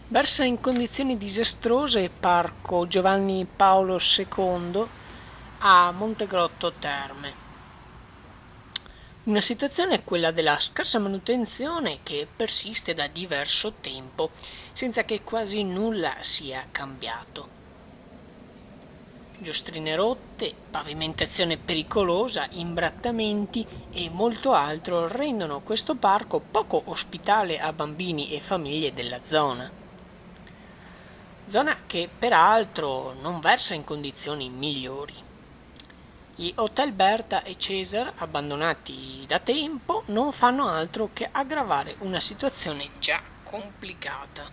Versa in condizioni disastrose il parco Giovanni Paolo II a Montegrotto Terme. Una situazione è quella della scarsa manutenzione che persiste da diverso tempo, senza che quasi nulla sia cambiato. Giostrine rotte, pavimentazione pericolosa, imbrattamenti e molto altro rendono questo parco poco ospitale a bambini e famiglie della zona. Zona che peraltro non versa in condizioni migliori. Gli Hotel Berta e Cesar, abbandonati da tempo, non fanno altro che aggravare una situazione già complicata.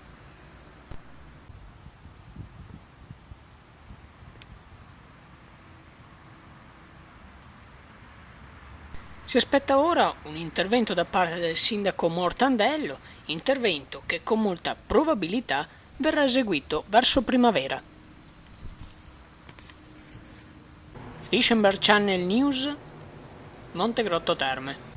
Si aspetta ora un intervento da parte del sindaco Mortandello, intervento che con molta probabilità verrà eseguito verso primavera. Zwischenberg Channel News, Montegrotto Terme.